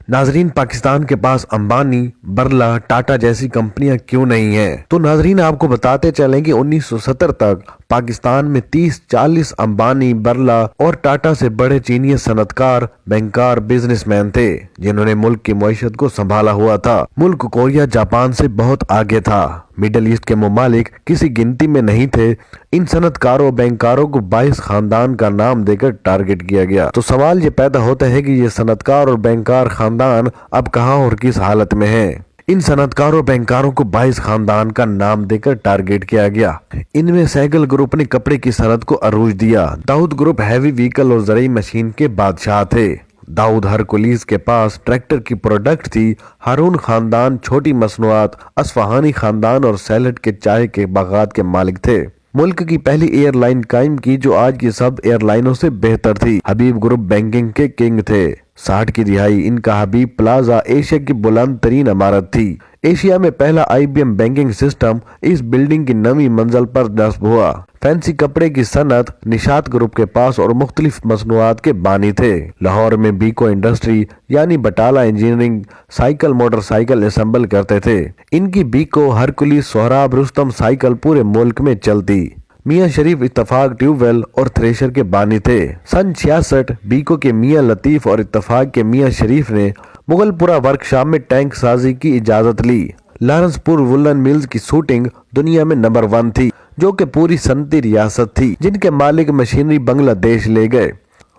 ناظرین، پاکستان کے پاس امبانی، برلا، ٹاٹا جیسی کمپنیاں کیوں نہیں ہیں؟ تو ناظرین، آپ کو بتاتے چلیں کہ 1970 تک پاکستان میں 30-40 امبانی، برلا اور ٹاٹا سے بڑے چینی صنعتکار، بینکار، بزنس مین تھے جنہوں نے ملک کی معیشت کو سنبھالا ہوا تھا۔ ملک کوریا، جاپان سے بہت آگے تھا۔ مڈل ایسٹ کے ممالک کسی گنتی میں نہیں تھے۔ ان صنعتکاروں، بینکاروں کو 22 خاندان کا نام دے کر ٹارگٹ کیا گیا۔ تو سوال یہ پیدا ہوتا ہے کہ یہ صنعتکار اور بینکار خاندان اب کہاں اور کس حالت میں ہیں؟ ان صنعتکاروں، بینکاروں کو 22 خاندان کا نام دے کر ٹارگٹ کیا گیا۔ ان میں سہگل گروپ نے کپڑے کی صنعت کو عروج دیا۔ داؤد گروپ ہیوی وہیکل اور زرعی مشین کے بادشاہ تھے۔ داؤد ہرکولیس کے پاس ٹریکٹر کی پروڈکٹ تھی۔ ہارون خاندان چھوٹی مصنوعات، اصفہانی خاندان اور سیلٹ کے چائے کے باغات کے مالک تھے۔ ملک کی پہلی ایئر لائن قائم کی جو آج کی سب ایئر لائنوں سے بہتر تھی۔ حبیب گروپ بینکنگ کے کنگ تھے۔ 60 کی دہائی ان کا حبیب پلازا ایشیا کی بلند ترین عمارت تھی۔ ایشیا میں پہلا IBM بینکنگ سسٹم اس بلڈنگ کی 9ویں منزل پر نصب ہوا۔ فینسی کپڑے کی صنعت نشاط گروپ کے پاس اور مختلف مصنوعات کے بانی تھے۔ لاہور میں بیکو انڈسٹری یعنی Batala engineering cycle motorcycle assemble کرتے تھے۔ ان کی بیکو، ہرکولیس، سہراب، رستم سائیکل پورے ملک میں چلتی۔ میاں شریف اتفاق ٹیوب ویل اور تھریشر کے بانی تھے۔ سن 66 بیکو کے میاں لطیف اور اتفاق کے میاں شریف نے مغل پورہ ورکشاپ میں ٹینک سازی کی اجازت لی۔ لارنس پور وولن ملز کی سوٹنگ دنیا میں نمبر 1 تھی، جو کہ پوری صنعتی ریاست تھی، جن کے مالک مشینری بنگلہ دیش لے گئے۔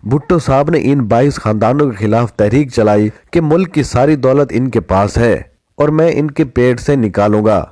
بھٹو صاحب نے ان 22 خاندانوں کے خلاف تحریک چلائی کہ ملک کی ساری دولت ان کے پاس ہے اور میں ان کے پیٹ سے نکالوں گا۔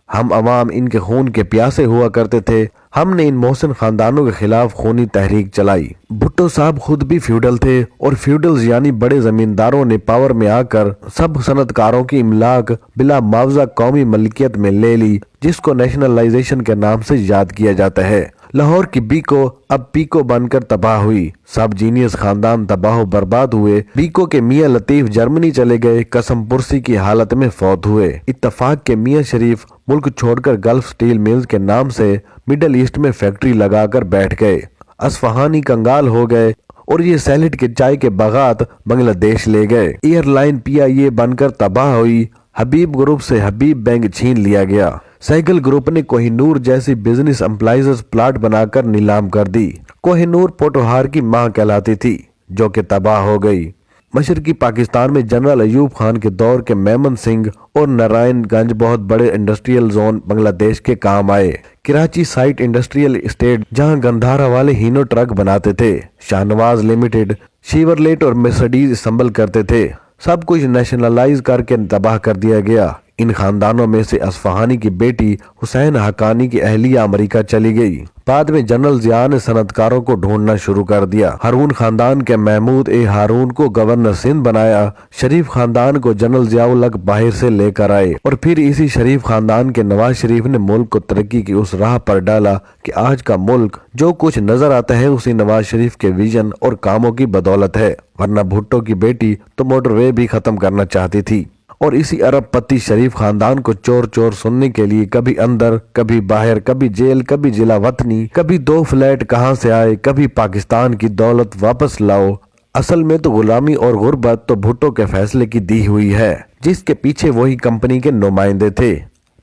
ہم عوام ان کے خون کے پیاسے ہوا کرتے تھے۔ ہم نے ان محسن خاندانوں کے خلاف خونی تحریک چلائی۔ بھٹو صاحب خود بھی فیوڈل تھے اور فیوڈلز یعنی بڑے زمینداروں نے پاور میں آ کر سب صنعتکاروں کی املاک بلا معاوضہ قومی ملکیت میں لے لی، جس کو نیشنلائزیشن کے نام سے یاد کیا جاتا ہے۔ لاہور کی بیکو اب پیکو بن کر تباہ ہوئی۔ سب جینیس خاندان تباہ و برباد ہوئے۔ بیکو کے میاں لطیف جرمنی چلے گئے، قسم پرسی کی حالت میں فوت ہوئے۔ اتفاق کے میاں شریف ملک چھوڑ کر گلف سٹیل ملز کے نام سے مڈل ایسٹ میں فیکٹری لگا کر بیٹھ گئے۔ اصفہانی کنگال ہو گئے اور یہ سیلٹ کے چائے کے باغات بنگلہ دیش لے گئے۔ ایئر لائن PIA بن کر تباہ ہوئی۔ حبیب گروپ سے حبیب بینک چھین لیا گیا۔ سہگل گروپ نے کوہ نور جیسی بزنس امپلائزز پلاٹ بنا کر نیلام کر دی۔ کوہ نور پوٹوہار کی ماں کہلاتی تھی، جو کہ تباہ ہو گئی۔ مشرقی پاکستان میں جنرل ایوب خان کے دور کے میمن سنگھ اور نارائن گنج بہت بڑے انڈسٹریل زون بنگلہ دیش کے کام آئے۔ کراچی سائٹ انڈسٹریل اسٹیٹ جہاں گندھارا والے ہینو ٹرک بناتے تھے۔ شاہنواز لمیٹڈ شیورلیٹ اور مرسڈیز اسمبل کرتے تھے۔ سب کچھ نیشنلائز کر کے تباہ کر دیا گیا۔ ان خاندانوں میں سے اصفہانی کی بیٹی حسین حقانی کی اہلیہ امریکہ چلی گئی۔ بعد میں جنرل ضیاء نے صنعتکاروں کو ڈھونڈنا شروع کر دیا۔ ہارون خاندان کے محمود ہارون کو گورنر سندھ بنایا۔ شریف خاندان کو جنرل ضیاء الحق باہر سے لے کر آئے اور پھر اسی شریف خاندان کے نواز شریف نے ملک کو ترقی کی اس راہ پر ڈالا کہ آج کا ملک جو کچھ نظر آتا ہے اسی نواز شریف کے ویژن اور کاموں کی بدولت ہے، ورنہ بھٹو کی بیٹی تو موٹر وے بھی ختم کرنا چاہتی تھی۔ اور اسی ارب پتی شریف خاندان کو چور چور سننے کے لیے کبھی اندر، کبھی باہر، کبھی جیل، کبھی ضلع وطنی، کبھی 2 فلیٹ کہاں سے آئے، کبھی پاکستان کی دولت واپس لاؤ۔ اصل میں تو غلامی اور غربت تو بھٹو کے فیصلے کی دی ہوئی ہے، جس کے پیچھے وہی کمپنی کے نمائندے تھے۔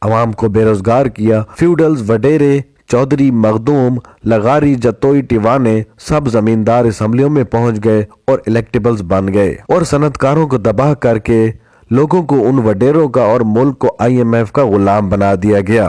عوام کو بے روزگار کیا۔ فیوڈلز، وڈیرے، چودھری، مخدوم، لغاری، جتوئی، ٹیوانے سب زمیندار اسمبلیوں میں پہنچ گئے اور الیکٹیبلز بن گئے اور صنعتکاروں کو دبا کر کے لوگوں کو ان وڈیروں کا اور ملک کو IMF کا غلام بنا دیا گیا۔